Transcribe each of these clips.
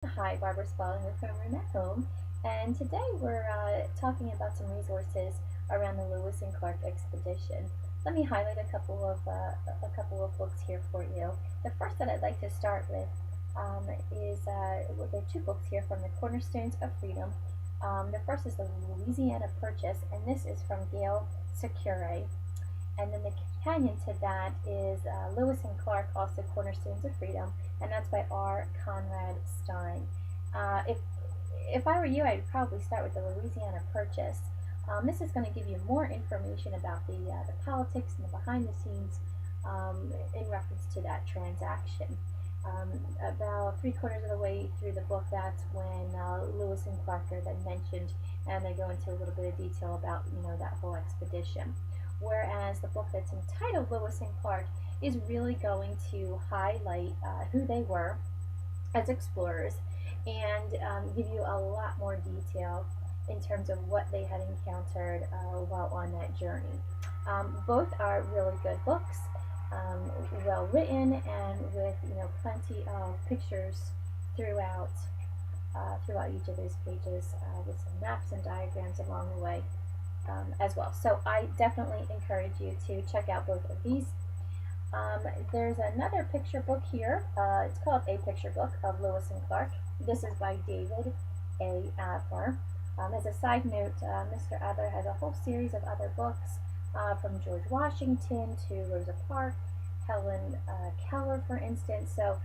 Hi, Barbara Spalding with Homeroom at Home, and today we're talking about some resources around the Lewis and Clark expedition. Let me highlight a couple of books here for you. The first that I'd like to start with is well, there are two books here from the Cornerstones of Freedom. The first is the Louisiana Purchase, and this is from Gail Secure. And then the companion to that is Lewis and Clark, also Cornerstones of Freedom, and that's by R. Conrad Stein. If I were you, I'd probably start with the Louisiana Purchase. This is going to give you more information about the politics and the behind the scenes in reference to that transaction. About three-quarters of the way through the book, that's when Lewis and Clark are then mentioned, and they go into a little bit of detail about that whole expedition. Whereas the book that's entitled Lewis and Clark is really going to highlight who they were as explorers and give you a lot more detail in terms of what they had encountered while on that journey. Both are really good books, well written, and with plenty of pictures throughout throughout each of those pages, with some maps and diagrams along the way as well. So I definitely encourage you to check out both of these. There's another picture book here. It's called A Picture Book of Lewis and Clark. This is by David A. Adler. As a side note, Mr. Adler has a whole series of other books from George Washington to Rosa Parks, Helen Keller, for instance. So,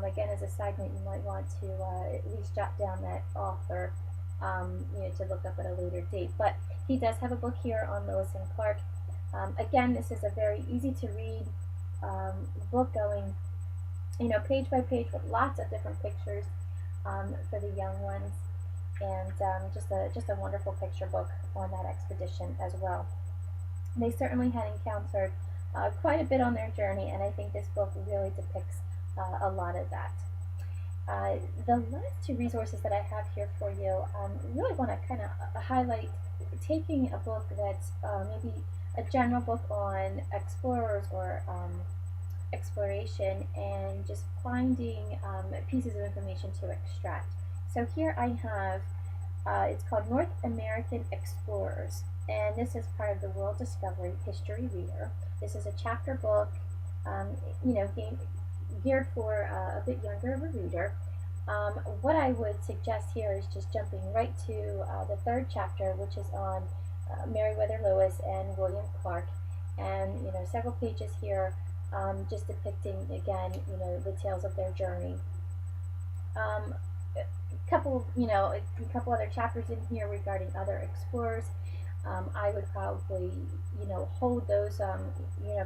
again, as a side note, you might want to at least jot down that author to look up at a later date. But he does have a book here on Lewis and Clark. Again, this is a very easy to read book, going page by page with lots of different pictures for the young ones, and just a wonderful picture book on that expedition as well. They certainly had encountered quite a bit on their journey, and I think this book really depicts a lot of that. The last two resources that I have here for you really want to kind of highlight taking a book that's maybe a general book on explorers or exploration, and just finding pieces of information to extract. So here I have, it's called North American Explorers, and this is part of the World Discovery History Reader. This is a chapter book, um, you know, geared for a bit younger of a reader. What I would suggest here is just jumping right to the third chapter, which is on Meriwether Lewis and William Clark, and several pages here, just depicting again the tales of their journey. A couple other chapters in here regarding other explorers. I would probably hold those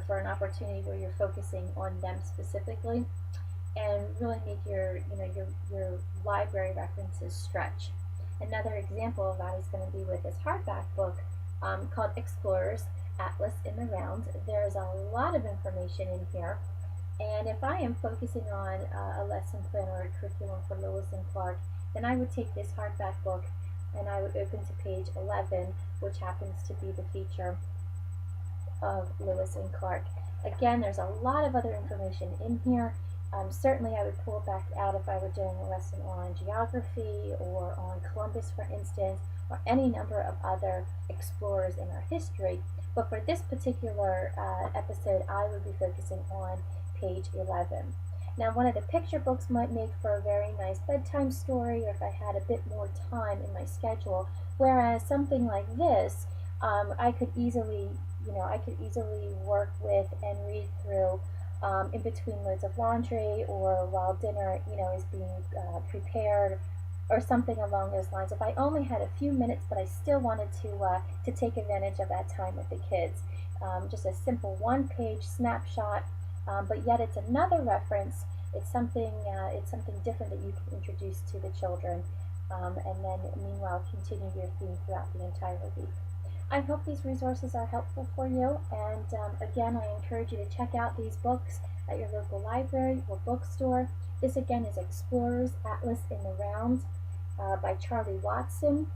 for an opportunity where you're focusing on them specifically, and really make your library references stretch. Another example of that is going to be with this hardback book called Explorers Atlas in the Round. There's a lot of information in here, and if I am focusing on a lesson plan or a curriculum for Lewis and Clark, then I would take this hardback book and I would open to page 11, which happens to be the feature of Lewis and Clark. Again, there's a lot of other information in here. Certainly, I would pull it back out if I were doing a lesson on geography or on Columbus, for instance, or any number of other explorers in our history. But for this particular episode, I would be focusing on page 11. Now, one of the picture books might make for a very nice bedtime story, or if I had a bit more time in my schedule. Whereas something like this, I could easily, work with and read through in between loads of laundry, or while dinner, is being prepared, or something along those lines. If I only had a few minutes, but I still wanted to take advantage of that time with the kids, just a simple one-page snapshot, but yet it's another reference. It's something different that you can introduce to the children, and then meanwhile continue your theme throughout the entire week. I hope these resources are helpful for you, and again, I encourage you to check out these books at your local library or bookstore. This again is Explorers Atlas in the Round by Charlie Watson.